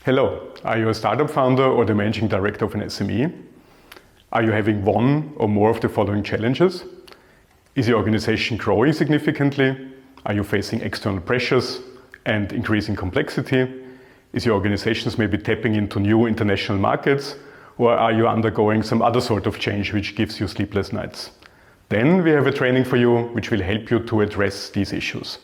Hello, are you a startup founder or the managing director of an SME? Are you having one or more of the following challenges? Is your organization growing significantly? Are you facing external pressures and increasing complexity? Is your organization maybe tapping into new international markets? Or are you undergoing some other sort of change which gives you sleepless nights? Then we have a training for you which will help you to address these issues.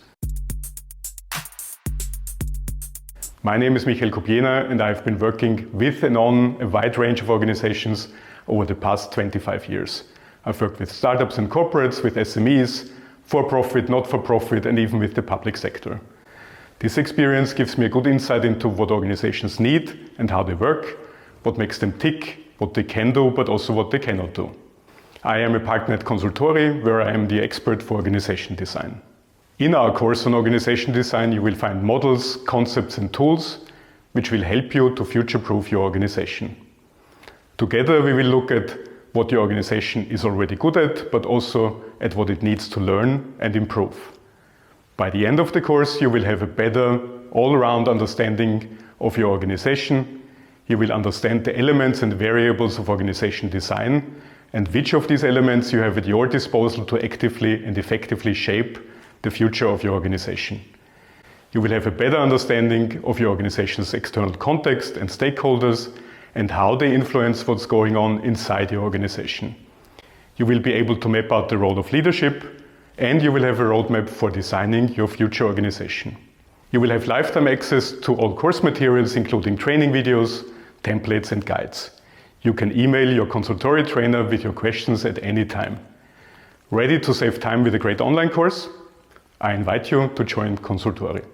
My name is Michael Kopiena and I've been working with and on a wide range of organizations over the past 25 years. I've worked with startups and corporates, with SMEs, for-profit, not-for-profit, and even with the public sector. This experience gives me a good insight into what organizations need and how they work, what makes them tick, what they can do, but also what they cannot do. I am a partner at Konsultori, where I am the expert for organization design. In our course on organization design, you will find models, concepts and tools which will help you to future-proof your organization. Together we will look at what your organization is already good at, but also at what it needs to learn and improve. By the end of the course, you will have a better all-around understanding of your organization. You will understand the elements and variables of organization design and which of these elements you have at your disposal to actively and effectively shape the future of your organization. You will have a better understanding of your organization's external context and stakeholders and how they influence what's going on inside your organization. You will be able to map out the role of leadership, and you will have a roadmap for designing your future organization. You will have lifetime access to all course materials, including training videos, templates and guides. You can email your Konsultori trainer with your questions at any time. Ready to save time with a great online course? I invite you to join Konsultori.